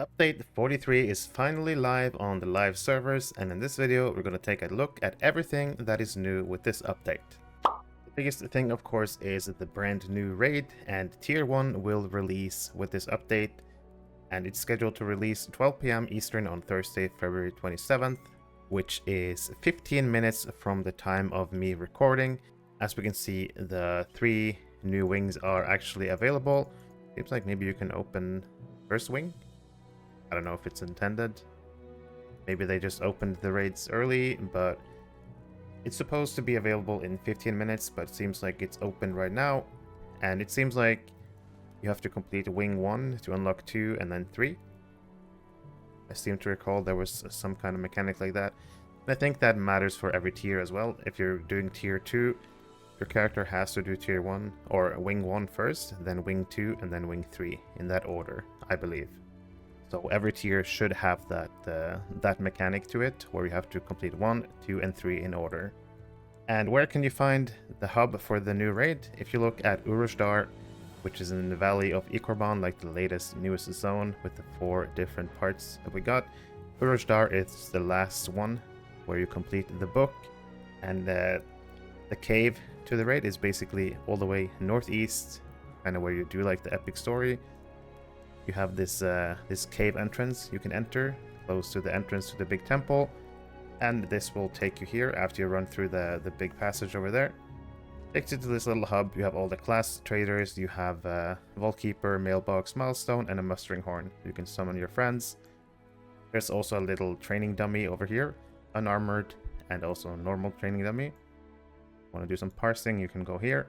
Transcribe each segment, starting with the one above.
Update 43 is finally live on the live servers, and in this video we're going to take a look at everything that is new with this update. The biggest thing, of course, is the brand new raid, and Tier 1 will release with this update, and it's scheduled to release 12 PM Eastern on Thursday, February 27th, which is 15 minutes from the time of me recording. As we can see, the 3 new wings are actually available. Seems like maybe you can open first wing. I don't know if it's intended. Maybe they just opened the raids early, but it's supposed to be available in 15 minutes, but it seems like it's open right now. And it seems like you have to complete wing 1 to unlock 2 and then 3. I seem to recall there was some kind of mechanic like that. And I think that matters for every tier as well. If you're doing tier 2, your character has to do tier 1 or wing 1 first, then wing 2, and then wing 3 in that order, I believe. So every tier should have that mechanic to it, where you have to complete 1, 2, and 3 in order. And where can you find the hub for the new raid? If you look at Urujdar, which is in the valley of Ikorban, like the latest, newest zone with the 4 different parts that we got, Urujdar is the last one where you complete the book, and the cave to the raid is basically all the way northeast, kind of where you do like the epic story. You have this cave entrance you can enter, close to the entrance to the big temple, and this will take you here after you run through the big passage over there. Takes you to this little hub. You have all the class traders, you have Vault-Keeper, Mailbox, Milestone, and a Mustering Horn. You can summon your friends. There's also a little training dummy over here, unarmored, and also a normal training dummy. Want to do some parsing, you can go here.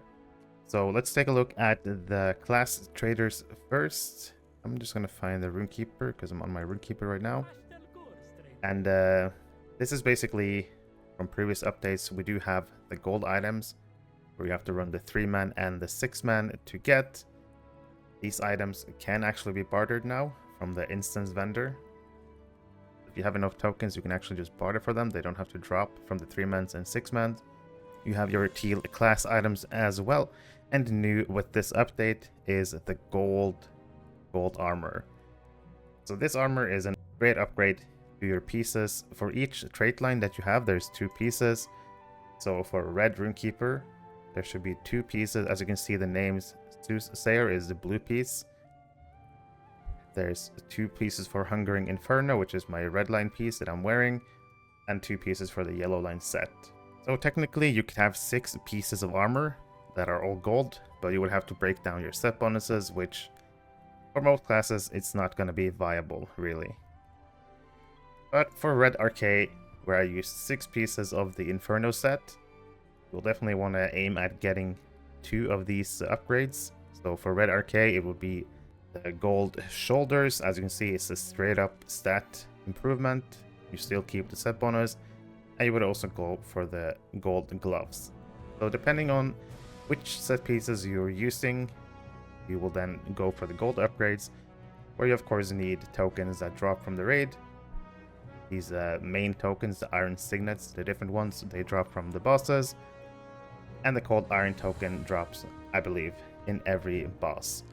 So let's take a look at the class traders first. I'm just going to find the Rune-Keeper because I'm on my Rune-Keeper right now. And this is basically from previous updates. We do have the gold items where you have to run the 3-man and the 6-man to get. These items can actually be bartered now from the instance vendor. If you have enough tokens, you can actually just barter for them. They don't have to drop from the 3-mans and 6-mans. You have your teal class items as well. And new with this update is the gold armor. So this armor is a great upgrade to your pieces. For each trait line that you have, there's 2 pieces. So for red Rune-Keeper, there should be 2 pieces. As you can see, the names Soothsayer is the blue piece. There's 2 pieces for Hungering Inferno, which is my red line piece that I'm wearing, and 2 pieces for the yellow line set. So technically you could have 6 pieces of armor that are all gold, but you would have to break down your set bonuses, which for most classes, it's not going to be viable, really. But for Red RK, where I use 6 pieces of the Inferno set, you'll definitely want to aim at getting 2 of these upgrades. So for Red RK, it would be the gold shoulders. As you can see, it's a straight up stat improvement. You still keep the set bonus, and you would also go for the gold gloves. So depending on which set pieces you're using, you will then go for the gold upgrades, where you of course need tokens that drop from the raid. These main tokens, the iron signets, the different ones, they drop from the bosses, and the cold iron token drops, I believe, in every boss.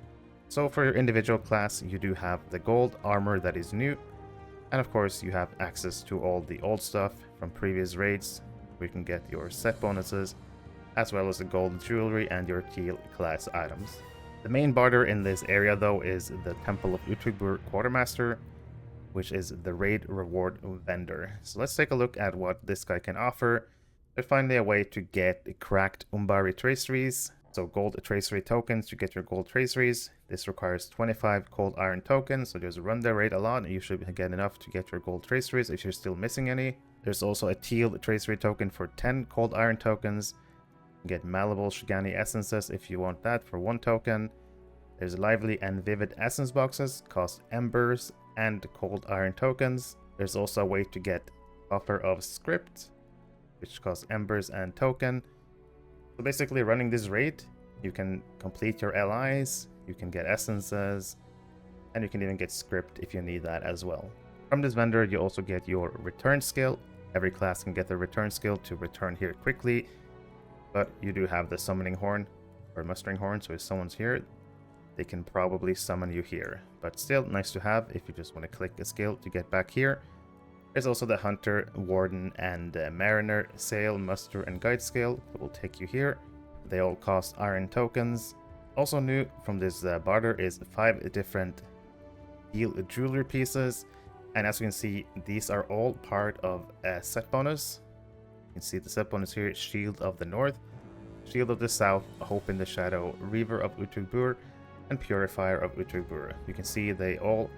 So for your individual class, you do have the gold armor that is new, and of course you have access to all the old stuff from previous raids, where you can get your set bonuses, as well as the gold jewelry and your teal class items. The main barter in this area, though, is the Temple of Utrigbur Quartermaster, which is the raid reward vendor. So let's take a look at what this guy can offer. There's finally a way to get cracked Umbari traceries, so gold tracery tokens to get your gold traceries. This requires 25 cold iron tokens, so just run the raid a lot and you should get enough to get your gold traceries if you're still missing any. There's also a teal tracery token for 10 cold iron tokens. Get malleable Shigani essences if you want that for 1 token. There's lively and vivid essence boxes, cost embers and cold iron tokens. There's also a way to get buffer of script, which costs embers and token. So basically running this raid, you can complete your LIs, you can get essences, and you can even get script if you need that as well. From this vendor, you also get your return skill. Every class can get the return skill to return here quickly. But you do have the summoning horn or mustering horn, so if someone's here, they can probably summon you here. But still nice to have if you just want to click a skill to get back here. There's also the Hunter, Warden, and Mariner, Sail, Muster, and Guide skill that will take you here. They all cost iron tokens. Also new from this barter is 5 different heal jewelry pieces. And as you can see, these are all part of a set bonus. You can see the set bonus here: Shield of the North, Shield of the South, Hope in the Shadow, Reaver of Utugbur, and Purifier of Utugbur. You can see they all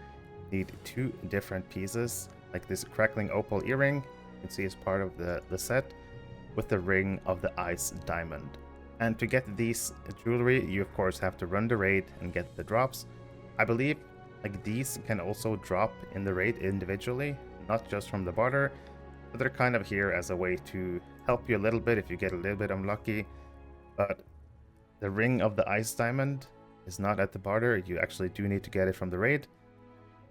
need 2 different pieces, like this Crackling Opal earring, you can see is part of the set, with the Ring of the Ice Diamond. And to get these jewelry, you of course have to run the raid and get the drops. I believe like these can also drop in the raid individually, not just from the barter, but they're kind of here as a way to help you a little bit if you get a little bit unlucky. But the Ring of the Ice Diamond is not at the barter, you actually do need to get it from the raid.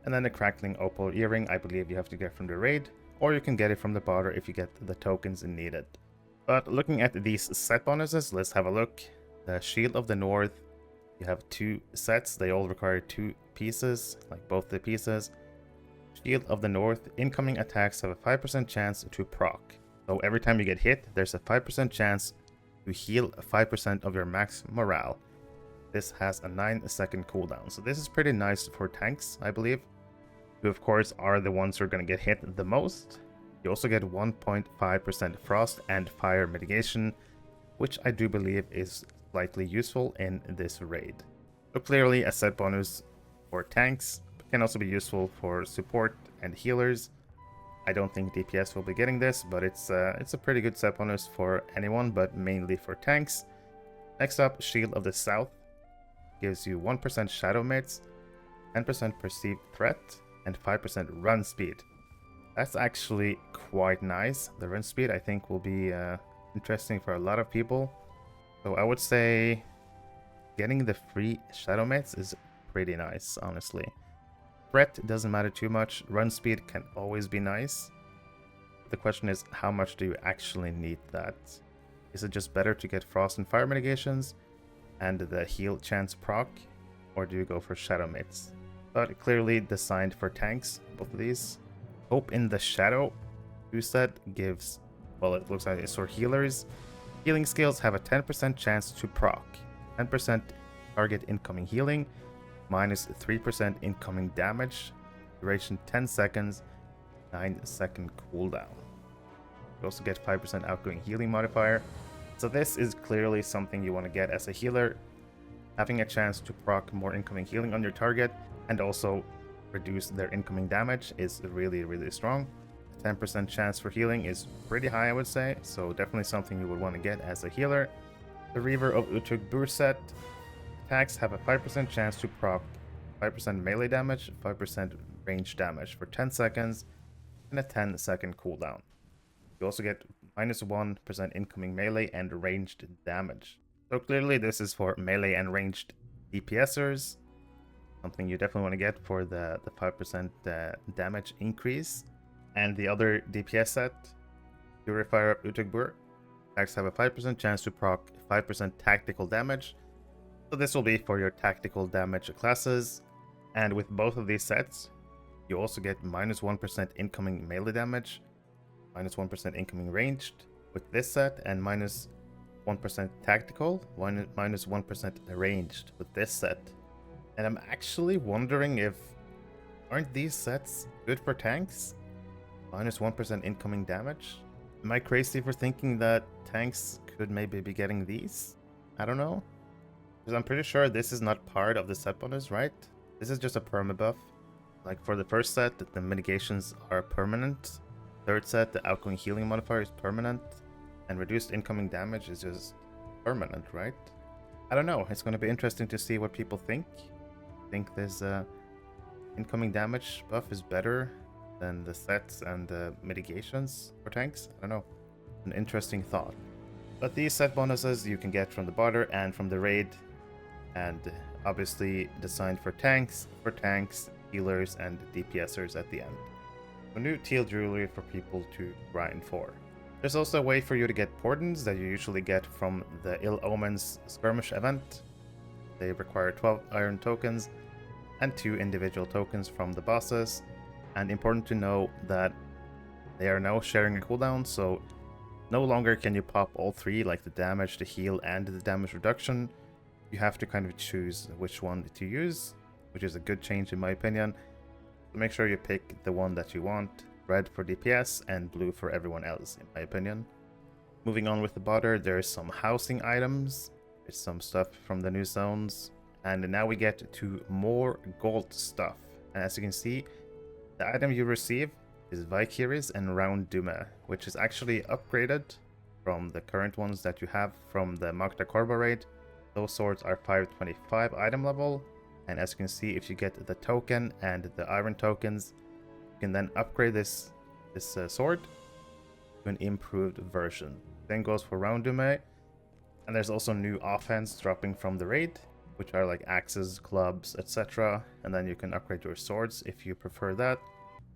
And then the Crackling Opal earring, I believe you have to get from the raid, or you can get it from the barter if you get the tokens needed. But looking at these set bonuses, let's have a look. The Shield of the North, you have 2 sets, they all require 2 pieces, like both the pieces. Shield of the North, incoming attacks have a 5% chance to proc. So every time you get hit, there's a 5% chance to heal 5% of your max morale. This has a 9-second cooldown, so this is pretty nice for tanks, I believe, who of course are the ones who are going to get hit the most. You also get 1.5% frost and fire mitigation, which I do believe is slightly useful in this raid. So clearly a set bonus for tanks, but can also be useful for support and healers. I don't think DPS will be getting this, but it's a pretty good set bonus for anyone, but mainly for tanks. Next up, Shield of the South. Gives you 1% shadow mates, 10% perceived threat, and 5% run speed. That's actually quite nice. The run speed I think will be interesting for a lot of people. So I would say getting the free shadow mates is pretty nice, honestly. Threat doesn't matter too much. Run speed can always be nice. The question is, how much do you actually need that? Is it just better to get frost and fire mitigations and the heal chance proc, or do you go for shadow mates? But clearly designed for tanks, both of these. Hope in the Shadow 2 set gives, well, it looks like it's for healers. Healing skills have a 10% chance to proc, 10% target incoming healing, minus 3% incoming damage, duration 10 seconds, 9-second cooldown. You also get 5% outgoing healing modifier. So this is clearly something you want to get as a healer. Having a chance to proc more incoming healing on your target and also reduce their incoming damage is really, really strong. 10% chance for healing is pretty high, I would say, so definitely something you would want to get as a healer. The Reaver of Utugbur set. Attacks have a 5% chance to proc 5% melee damage, 5% range damage for 10 seconds, and a 10-second cooldown. You also get minus 1% incoming melee and ranged damage. So clearly this is for melee and ranged DPSers. Something you definitely want to get for the 5% damage increase. And the other DPS set, Purifier of Utugbur. Attacks have a 5% chance to proc 5% tactical damage. So this will be for your tactical damage classes. And with both of these sets, you also get minus 1% incoming melee damage, minus 1% incoming ranged with this set, and minus 1% tactical, minus 1% ranged with this set. And I'm actually wondering if, aren't these sets good for tanks? Minus 1% incoming damage? Am I crazy for thinking that tanks could maybe be getting these? I don't know. Because I'm pretty sure this is not part of the set bonus, right? This is just a perma buff. Like for the first set, the mitigations are permanent. Third set, the outgoing healing modifier is permanent. And reduced incoming damage is just permanent, right? I don't know. It's going to be interesting to see what people think. I think this incoming damage buff is better than the sets and the mitigations for tanks. I don't know. An interesting thought. But these set bonuses you can get from the barter and from the raid. And obviously designed for tanks, healers, and DPSers at the end. So new teal jewelry for people to grind for. There's also a way for you to get portents that you usually get from the Ill Omens skirmish event. They require 12 iron tokens and 2 individual tokens from the bosses. And important to know that they are now sharing a cooldown, so no longer can you pop all 3, like the damage, the heal, and the damage reduction. You have to kind of choose which one to use, which is a good change in my opinion. So make sure you pick the one that you want, red for DPS and blue for everyone else, in my opinion. Moving on with the Barter, there's some housing items, there's some stuff from the new zones, and now we get to more gold stuff. And as you can see, the item you receive is Valkyries and Round Dume, which is actually upgraded from the current ones that you have from the Makhda Khorbo raid. Those swords are 525 item level, and as you can see, if you get the token and the iron tokens, you can then upgrade this sword to an improved version. Same goes for Round Dume, and there's also new offense dropping from the raid, which are like axes, clubs, etc. And then you can upgrade your swords if you prefer that.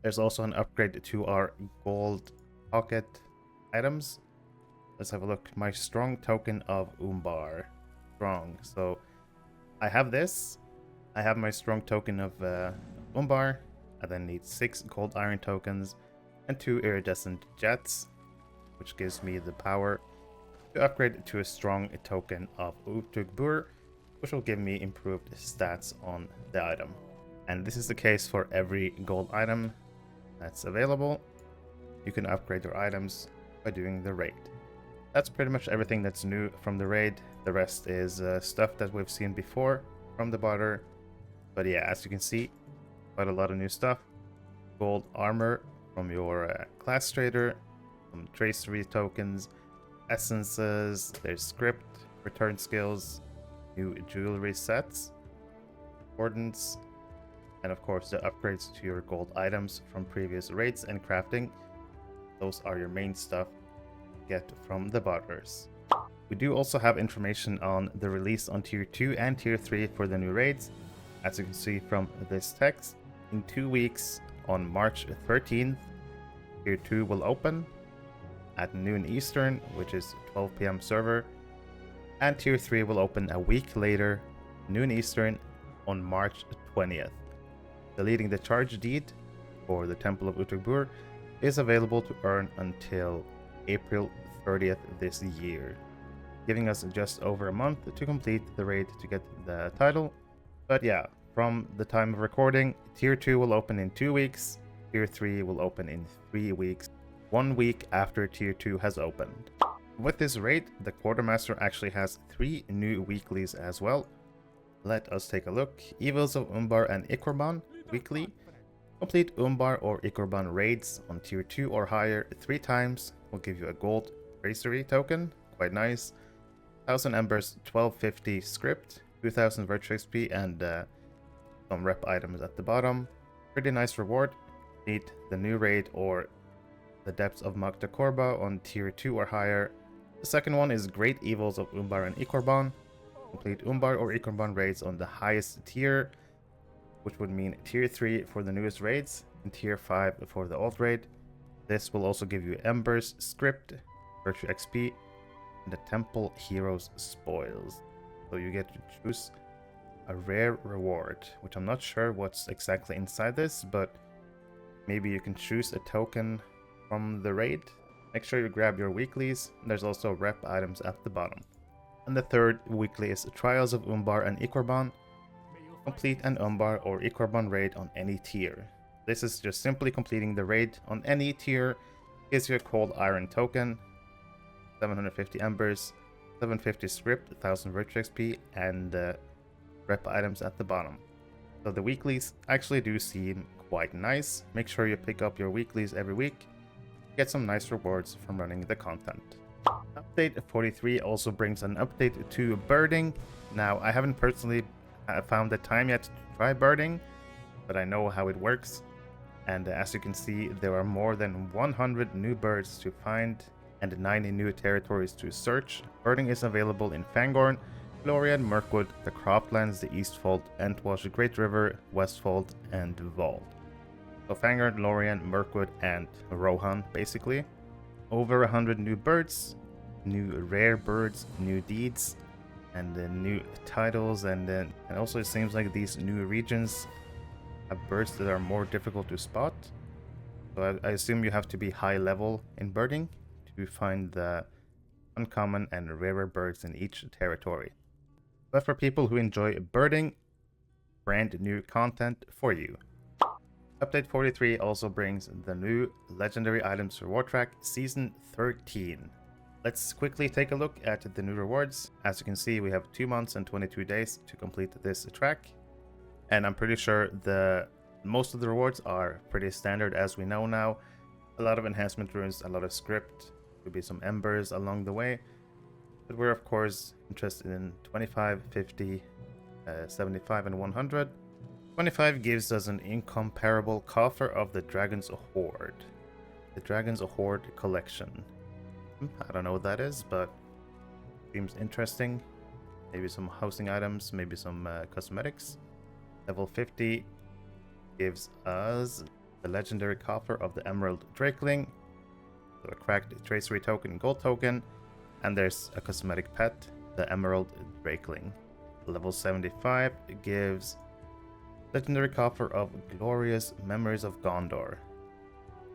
There's also an upgrade to our gold pocket items. Let's have a look. My strong token of Umbar. Strong. So I have this. I have my strong token of Umbar. I then need 6 gold iron tokens and 2 iridescent jets, which gives me the power to upgrade to a strong token of U43, which will give me improved stats on the item. And this is the case for every gold item that's available. You can upgrade your items by doing the raid. That's pretty much everything that's new from the raid. The rest is stuff that we've seen before from the Barter. But yeah, as you can see, quite a lot of new stuff. Gold armor from your class trader, some tracery tokens, essences, there's script, return skills, new jewelry sets, ordnance, and of course the upgrades to your gold items from previous raids and crafting. Those are your main stuff to get from the Barters. We do also have information on the release on tier 2 and tier 3 for the new raids. As you can see from this text, in 2 weeks on March 13th, tier 2 will open at noon Eastern, which is 12 PM server, and tier 3 will open a week later, noon Eastern, on March 20th. Deleting the charge deed for the Temple of U43 is available to earn until April 30th this year, giving us just over a month to complete the raid to get the title. But yeah, from the time of recording, tier 2 will open in 2 weeks, tier 3 will open in 3 weeks, 1 week after tier 2 has opened. With this raid, the Quartermaster actually has 3 new weeklies as well. Let us take a look. Evils of Umbar and Ikorban weekly. Complete Umbar or Ikorban raids on tier 2 or higher 3 times will give you a gold tracery token, quite nice. 1000 embers, 1250 script, 2000 virtue XP, and some rep items at the bottom. Pretty nice reward. Need the new raid or the depths of Makhda Khorbo on tier 2 or higher. The second one is Great Evils of Umbar and Ikorban. Complete Umbar or Ikorban raids on the highest tier, which would mean tier 3 for the newest raids and tier 5 for the old raid. This will also give you embers, script, virtue XP, and the temple heroes spoils. So you get to choose a rare reward, which I'm not sure what's exactly inside this, but maybe you can choose a token from the raid. Make sure you grab your weeklies. There's also rep items at the bottom. And the third weekly is Trials of Umbar and Ikorban. Complete an Umbar or Ikorban raid on any tier. This is just simply completing the raid on any tier. Gives you a cold iron token, 750 embers, 750 script, 1000 virtue XP, and rep items at the bottom. So the weeklies actually do seem quite nice. Make sure you pick up your weeklies every week. Get some nice rewards from running the content. Update 43 also brings an update to birding. Now, I haven't personally found the time yet to try birding, but I know how it works. And as you can see, there are more than 100 new birds to find and 90 new territories to search. Birding is available in Fangorn, Lorien, Mirkwood, the Croplands, the Eastfold, Entwash, Great River, Westfold, and Vault. So Fangorn, Lorien, Mirkwood, and Rohan, basically. Over 100 new birds, new rare birds, new deeds, and the new titles, and also it seems like these new regions have birds that are more difficult to spot. So I assume you have to be high level in birding to find the uncommon and rarer birds in each territory. But for people who enjoy birding, brand new content for you. Update 43 also brings the new Legendary Items Reward Track Season 13. Let's quickly take a look at the new rewards. As you can see, we have 2 months and 22 days to complete this track. And I'm pretty sure most of the rewards are pretty standard as we know now. A lot of enhancement runes, a lot of script, could be some embers along the way. But we're of course interested in 25, 50, 75 and 100. 25 gives us an incomparable coffer of the Dragon's Hoard. The Dragon's Hoard collection. I don't know what that is, but seems interesting. Maybe some housing items, maybe some cosmetics. Level 50 gives us the legendary coffer of the Emerald Drakeling, so a cracked tracery token, gold token, and there's a cosmetic pet, the Emerald Drakeling. Level 75 gives legendary coffer of Glorious Memories of Gondor,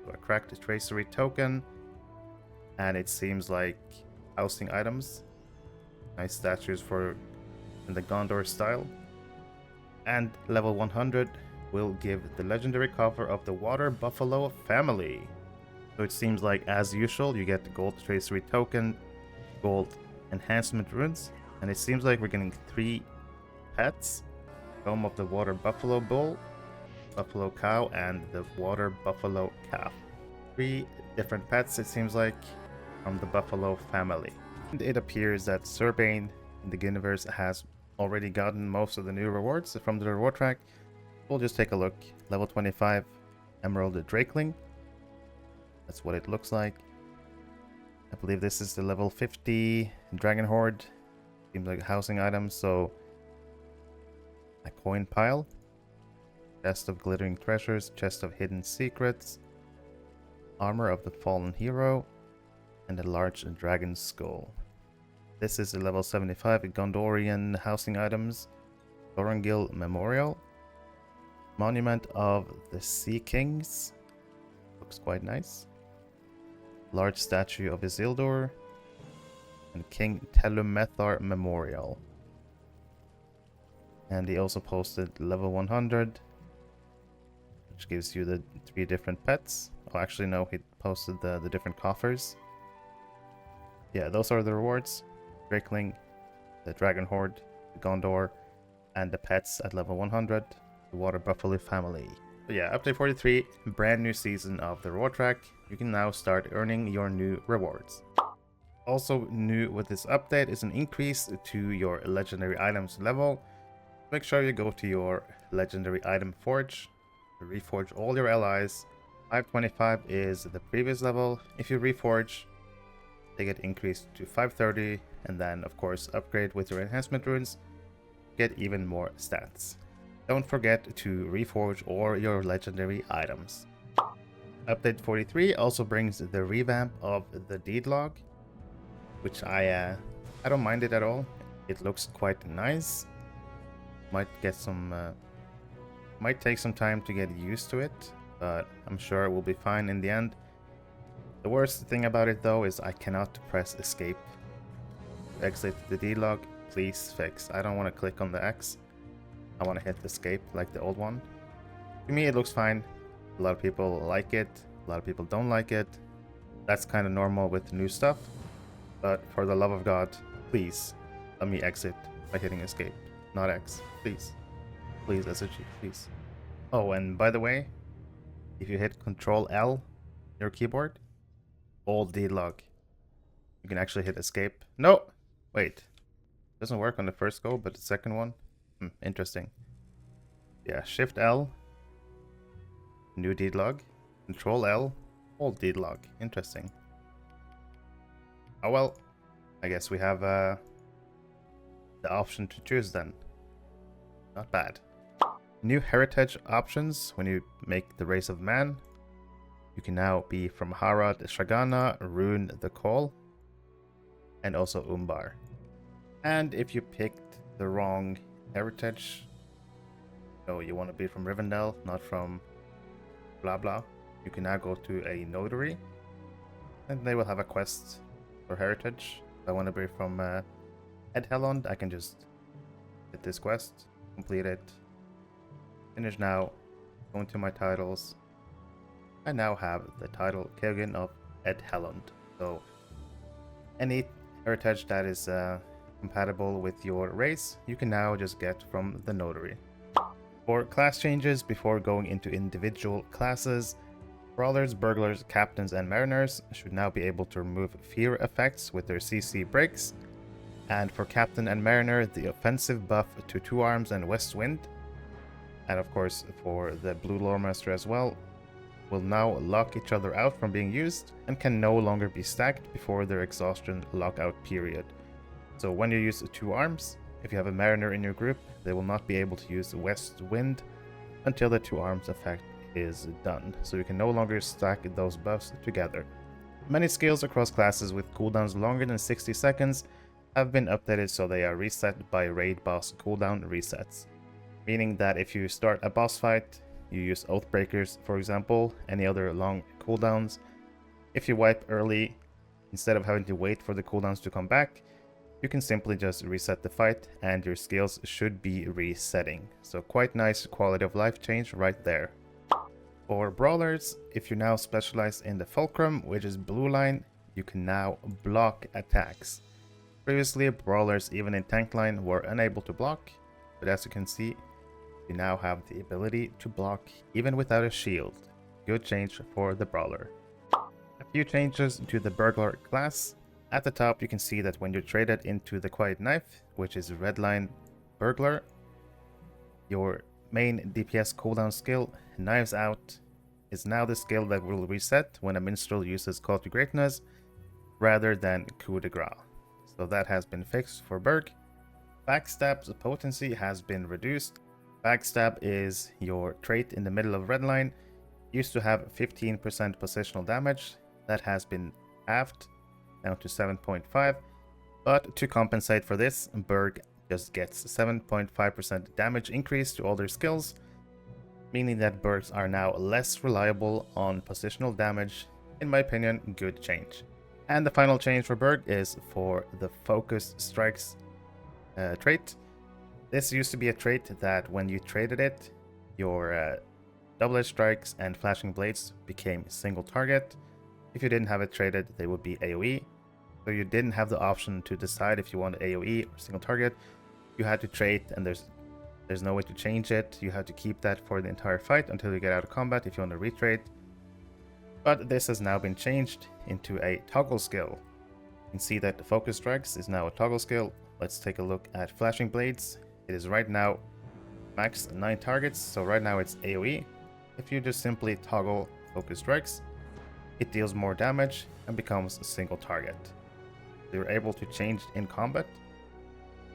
so a cracked tracery token, and it seems like housing items, nice statues in the Gondor style. And level 100 will give the legendary coffer of the Water Buffalo family. So it seems like, as usual, you get the gold tracery token, gold enhancement runes, and it seems like we're getting 3 pets: Home of the Water Buffalo Bull, Buffalo Cow, and the Water Buffalo Calf. 3 different pets, it seems like, from the Buffalo family. And it appears that Surbane in the Ghyniverse has already gotten most of the new rewards from the reward track. We'll just take a look. Level 25 Emerald Drakeling. That's what it looks like. I believe this is the level 50 Dragon Hoard. Seems like a housing item, so a coin pile, chest of glittering treasures, chest of hidden secrets, armor of the fallen hero, and a large dragon skull. This is a level 75 Gondorian housing items, Thorongil Memorial, Monument of the Sea Kings, looks quite nice, large statue of Isildur, and King Telumethar Memorial. And he also posted level 100, which gives you the 3 different pets. Oh, actually no, he posted the different coffers. Yeah, those are the rewards. Drakeling, the Dragon Hoard, the Gondor, and the pets at level 100, the Water Buffalo family. But yeah, update 43, brand new season of the reward track. You can now start earning your new rewards. Also new with this update is an increase to your legendary items level. Make sure you go to your legendary item forge, reforge all your allies. 525 is the previous level. If you reforge, they get increased to 530, and then of course upgrade with your enhancement runes, get even more stats. Don't forget to reforge all your legendary items. Update 43 also brings the revamp of the deed log, which I don't mind it at all. It looks quite nice. Might take some time to get used to it, but I'm sure it will be fine in the end. The worst thing about it though is I cannot press escape to exit the D-log. Please fix. I don't want to click on the X. I want to hit escape like the old one. To me it looks fine. A lot of people like it, a lot of people don't like it. That's kind of normal with new stuff, but for the love of God, please let me exit by hitting escape, not X. Please. Please, SSG, please. Oh, and by the way, if you hit Control L on your keyboard, hold D-log, you can actually hit escape. No! Wait. Doesn't work on the first go, but the second one? Interesting. Yeah, Shift L, new D-log, Control L, hold D-log. Interesting. Oh well, I guess we have the option to choose then. Not bad. New heritage options when you make the race of man. You can now be from Harad Shagana, Rune the Call, and also Umbar. And if you picked the wrong heritage, so you want to be from Rivendell, not from blah blah, you can now go to a notary and they will have a quest for heritage. If I want to be from Edhellond, I can just hit this quest, complete it, finish now, go into my titles. I now have the title Ghyn of Edhellond. So any heritage that is compatible with your race, you can now just get from the notary. For class changes before going into individual classes, Brawlers, Burglars, Captains, and Mariners should now be able to remove fear effects with their CC breaks. And for Captain and Mariner, the offensive buff to 2 arms and West Wind, and of course for the Blue Loremaster as well, will now lock each other out from being used and can no longer be stacked before their exhaustion lockout period. So when you use 2 arms, if you have a Mariner in your group, they will not be able to use West Wind until the 2 arms effect is done. So you can no longer stack those buffs together. Many skills across classes with cooldowns longer than 60 seconds have been updated so they are reset by raid boss cooldown resets. Meaning that if you start a boss fight, you use Oathbreakers, for example, any other long cooldowns. If you wipe early, instead of having to wait for the cooldowns to come back, you can simply just reset the fight and your skills should be resetting. So quite nice quality of life change right there. For Brawlers, if you now specialize in the Fulcrum, which is blue line, you can now block attacks. Previously, Brawlers even in tank line were unable to block, but as you can see, you now have the ability to block even without a shield. Good change for the Brawler. A few changes to the Burglar class. At the top you can see that when you're traded into the Quiet Knife, which is Redline Burglar, your main DPS cooldown skill, Knives Out, is now the skill that will reset when a Minstrel uses Call to Greatness rather than Coup de Grace. So that has been fixed for Burg. Backstab's potency has been reduced. Backstab is your trait in the middle of Redline. Used to have 15% positional damage. That has been halved down to 7.5. But to compensate for this, Burg just gets 7.5% damage increase to all their skills, meaning that Burgs are now less reliable on positional damage. In my opinion, good change. And the final change for Burg is for the Focus Strikes trait. This used to be a trait that when you traded it, your double-edged strikes and flashing blades became single target. If you didn't have it traded, they would be AoE. So you didn't have the option to decide if you want AoE or single target. You had to trade, and there's no way to change it. You have to keep that for the entire fight until you get out of combat if you want to retrade. But this has now been changed into a toggle skill. You can see that the Focus Strikes is now a toggle skill. Let's take a look at Flashing Blades. It is right now max 9 targets, so right now it's AoE. If you just simply toggle Focus Strikes, it deals more damage and becomes a single target. So you're able to change in combat.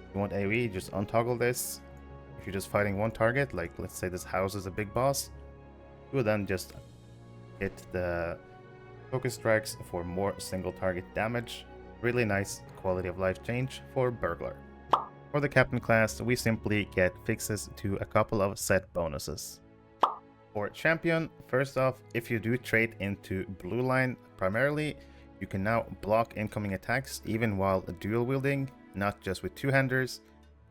If you want AoE, just untoggle this. If you're just fighting one target, like let's say this house is a big boss, you will then just hit the Focus Strikes for more single target damage. Really nice quality of life change for Burglar. For the Captain class, we simply get fixes to a couple of set bonuses. For Champion, first off, if you do trade into blue line primarily, you can now block incoming attacks even while dual wielding, not just with two-handers,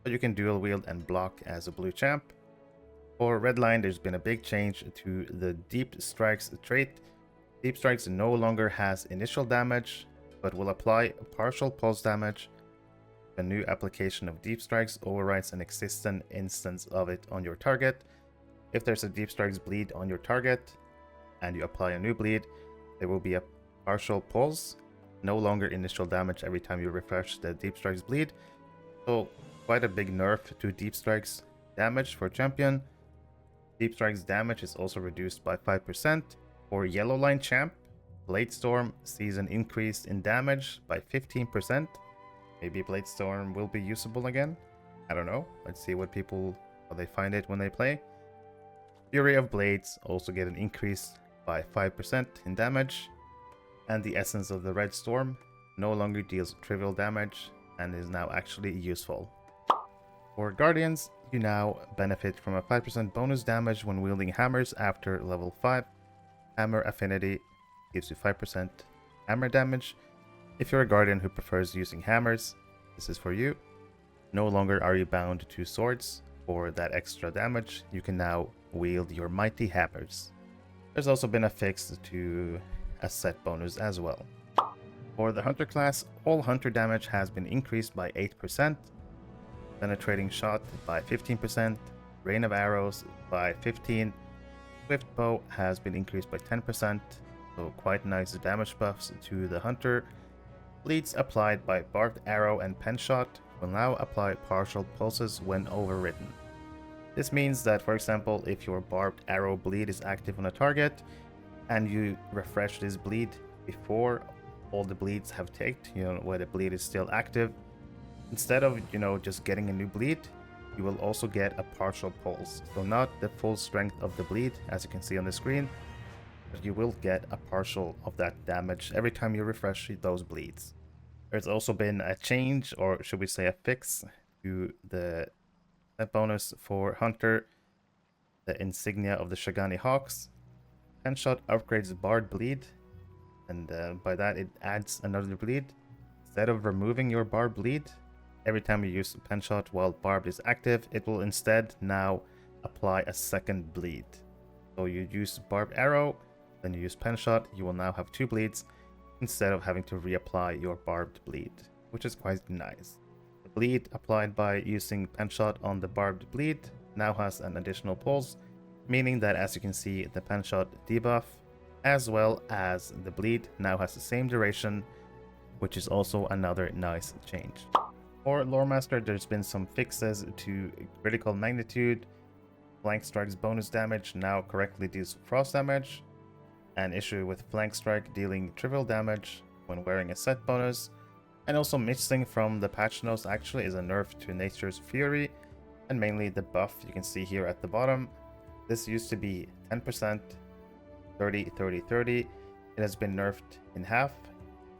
but you can dual wield and block as a blue champ. For red line, there's been a big change to the Deep Strikes trait. Deep Strikes no longer has initial damage, but will apply partial pulse damage. A new application of Deep Strikes overrides an existing instance of it on your target. If there's a Deep Strikes bleed on your target and you apply a new bleed, there will be a partial pulse, no longer initial damage every time you refresh the Deep Strikes bleed. So quite a big nerf to Deep Strikes damage for Champion. Deep Strikes damage is also reduced by 5%. For Yellow Line Champ, Blade Storm sees an increase in damage by 15%. Maybe Blade Storm will be usable again. I don't know. Let's see how they find it when they play. Fury of Blades also get an increase by 5% in damage. And the Essence of the Red Storm no longer deals trivial damage. and is now actually useful. For Guardians, you now benefit from a 5% bonus damage when wielding hammers after level 5. Hammer affinity gives you 5% hammer damage. If you're a Guardian who prefers using hammers, this is for you. No longer are you bound to swords. For that extra damage, you can now wield your mighty hammers. There's also been a fix to a set bonus as well. For the Hunter class, all Hunter damage has been increased by 8%, penetrating shot by 15%, rain of arrows by 15%, swift bow has been increased by 10%, so quite nice damage buffs to the Hunter. Bleeds applied by barbed arrow and pen shot will now apply partial pulses when overridden. This means that, for example, if your barbed arrow bleed is active on a target and you refresh this bleed before all the bleeds have taken, where the bleed is still active, instead of just getting a new bleed, you will also get a partial pulse. So not the full strength of the bleed as you can see on the screen, but you will get a partial of that damage every time you refresh those bleeds. There's also been a change, or should we say a fix, to the set bonus for Hunter, the insignia of the Shagani Hawks. 10 shot upgrades Bard bleed, and by that it adds another bleed. Instead of removing your Bard bleed every time you use pen shot while Barbed is active, it will instead now apply a second bleed. So you use Barbed Arrow, then you use pen shot, you will now have 2 bleeds instead of having to reapply your barbed bleed, which is quite nice. The bleed applied by using pen shot on the barbed bleed now has an additional pulse, meaning that, as you can see, the pen shot debuff as well as the bleed now has the same duration, which is also another nice change. For Loremaster, there's been some fixes to critical magnitude. Flank strikes bonus damage now correctly deals frost damage. An issue with flank strike dealing trivial damage when wearing a set bonus, and also missing from the patch notes actually is a nerf to Nature's Fury, and mainly the buff you can see here at the bottom. This used to be 10%, 30, 30, 30. It has been nerfed in half,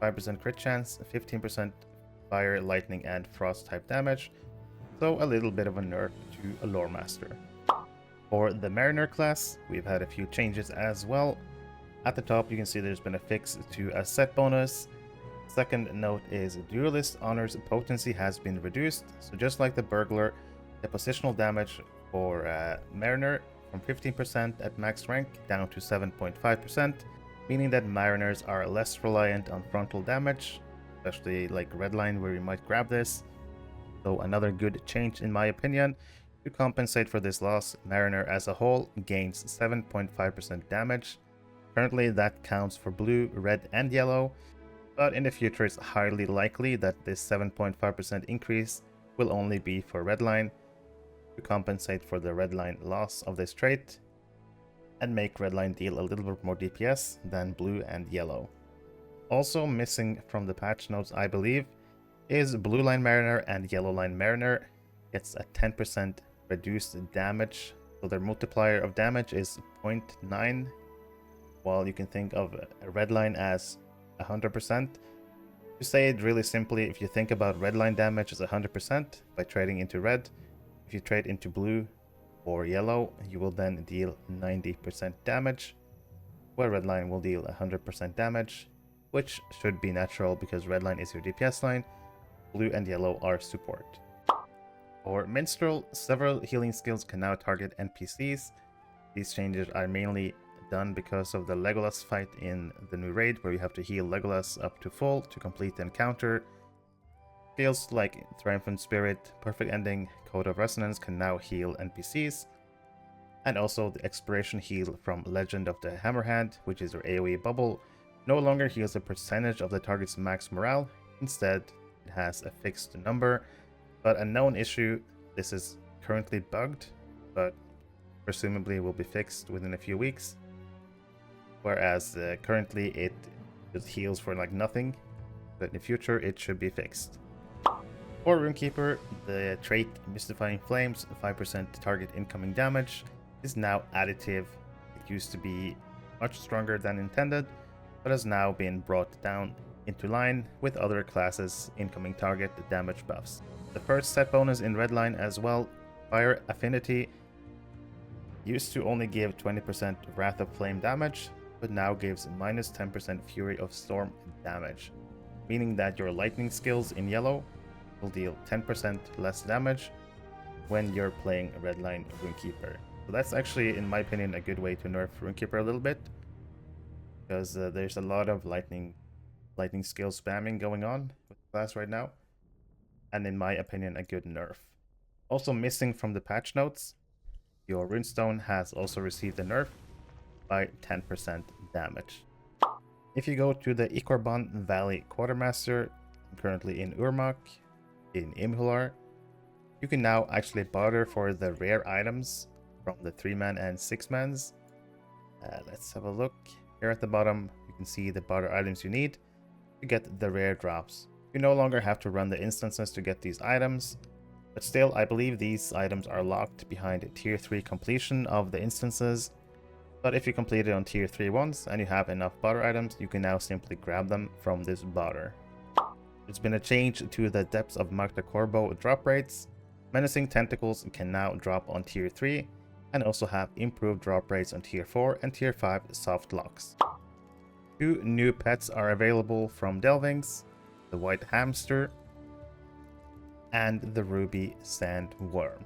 5% crit chance, 15% fire, lightning, and frost type damage, so a little bit of a nerf to a Loremaster. For the Mariner class, we've had a few changes as well. At the top, you can see there's been a fix to a set bonus. Second note is Duelist Honor's potency has been reduced. So just like the Burglar, the positional damage for Mariner from 15% at max rank down to 7.5%, meaning that Mariners are less reliant on frontal damage, especially like Redline where you might grab this. So another good change in my opinion. To compensate for this loss, Mariner as a whole gains 7.5% damage. Currently that counts for blue, red, and yellow, but in the future it's highly likely that this 7.5% increase will only be for Redline to compensate for the Redline loss of this trait and make Redline deal a little bit more DPS than blue and yellow. Also missing from the patch notes, I believe, is Blue Line Mariner and Yellow Line Mariner gets a 10% reduced damage, so their multiplier of damage is 0.9. While you can think of a red line as 100%. To say it really simply, if you think about red line damage as 100% by trading into red, if you trade into blue or yellow, you will then deal 90% damage, where red line will deal 100% damage, which should be natural because red line is your DPS line, blue and yellow are support. For Minstrel, several healing skills can now target NPCs. These changes are mainly done because of the Legolas fight in the new raid, where you have to heal Legolas up to full to complete the encounter. Skills like Triumphant Spirit, Perfect Ending, Code of Resonance can now heal NPCs, and also the Expiration Heal from Legend of the Hammerhand, which is your AoE bubble, no longer heals a percentage of the target's max morale. Instead, it has a fixed number, but a known issue. This is currently bugged, but presumably will be fixed within a few weeks. Whereas currently it just heals for like nothing, but in the future it should be fixed. For Rune-Keeper, the trait Mystifying Flames, 5% target incoming damage, is now additive. It used to be much stronger than intended, but has now been brought down into line with other classes' incoming target damage buffs. The first set bonus in Redline as well, Fire Affinity, used to only give 20% Wrath of Flame damage, but now gives minus 10% Fury of Storm damage, meaning that your lightning skills in yellow will deal 10% less damage when you're playing a Redline Rune-Keeper. So that's actually, in my opinion, a good way to nerf Rune-Keeper a little bit, because there's a lot of lightning skill spamming going on with the class right now, and in my opinion, a good nerf. Also missing from the patch notes, your Runestone has also received a nerf by 10% damage. If you go to the Ikorban Valley Quartermaster, currently in Urmak, in Imhular, you can now actually barter for the rare items from the 3-man and 6-mans. Let's have a look. Here at the bottom, you can see the barter items you need to get the rare drops. You no longer have to run the instances to get these items, but still, I believe these items are locked behind tier 3 completion of the instances. But if you complete it on tier 3 once and you have enough barter items, you can now simply grab them from this barter. There's been a change to the Depths of Makhda Khorbo drop rates. Menacing Tentacles can now drop on tier 3 and also have improved drop rates on tier 4 and tier 5 soft locks. 2 new pets are available from Delvings, the White Hamster and the Ruby Sandworm.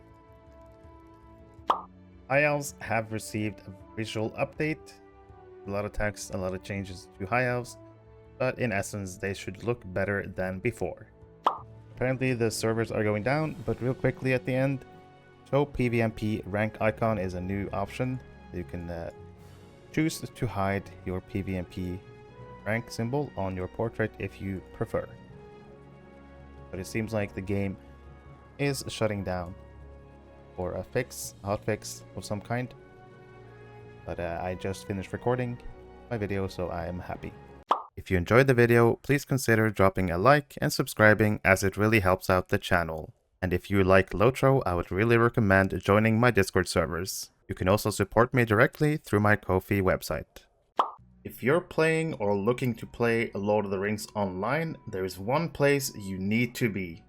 High Elves have received a visual update. A lot of text, a lot of changes to High Elves, but in essence they should look better than before. Apparently the servers are going down, but real quickly at the end, show PvMP rank icon is a new option. You can choose to hide your PvMP rank symbol on your portrait if you prefer. But it seems like the game is shutting down for a fix, a hotfix of some kind. But I just finished recording my video, so I am happy. If you enjoyed the video, please consider dropping a like and subscribing, as it really helps out the channel. And if you like LOTRO, I would really recommend joining my Discord servers. You can also support me directly through my Ko-fi website. If you're playing or looking to play Lord of the Rings online, there is one place you need to be.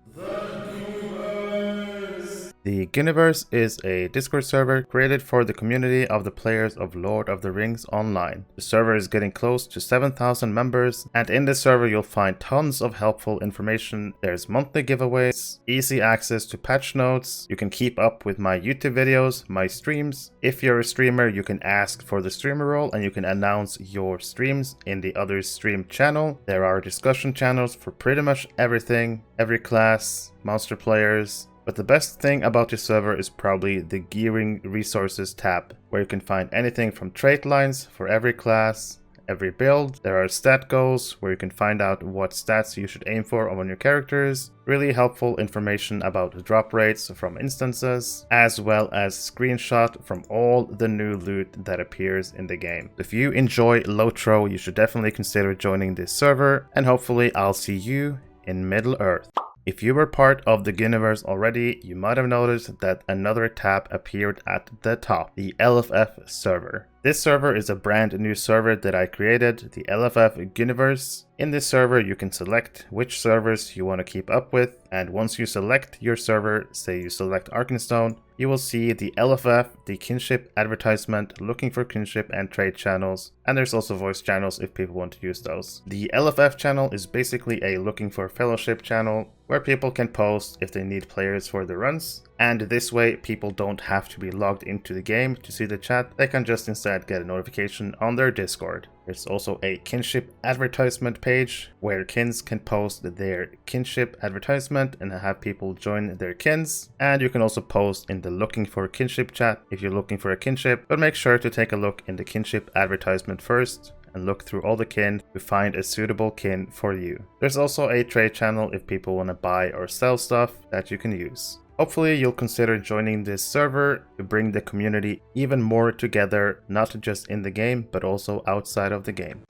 The Ghyniverse is a Discord server created for the community of the players of Lord of the Rings Online. The server is getting close to 7,000 members, and in this server you'll find tons of helpful information. There's monthly giveaways, easy access to patch notes, you can keep up with my YouTube videos, my streams. If you're a streamer, you can ask for the streamer role and you can announce your streams in the other stream channel. There are discussion channels for pretty much everything, every class, monster players. But the best thing about this server is probably the Gearing Resources tab, where you can find anything from trait lines for every class, every build. There are stat goals, where you can find out what stats you should aim for on your characters. Really helpful information about drop rates from instances, as well as screenshot from all the new loot that appears in the game. If you enjoy LOTRO, you should definitely consider joining this server, and hopefully I'll see you in Middle-earth. If you were part of the Ghyniverse already, you might have noticed that another tab appeared at the top, the LFF server. This server is a brand new server that I created, the LFF Ghyniverse. In this server, you can select which servers you want to keep up with, and once you select your server, say you select Arkenstone, you will see the LFF, the kinship advertisement, looking for kinship and trade channels, and there's also voice channels if people want to use those. The LFF channel is basically a looking for fellowship channel where people can post if they need players for the runs, and this way people don't have to be logged into the game to see the chat. They can just instead get a notification on their Discord. There's also a kinship advertisement page where kins can post their kinship advertisement and have people join their kins, and you can also post in the looking for kinship chat if you're looking for a kinship, but make sure to take a look in the kinship advertisement first and look through all the kin to find a suitable kin for you. There's also a trade channel if people want to buy or sell stuff that you can use. Hopefully you'll consider joining this server to bring the community even more together, not just in the game, but also outside of the game.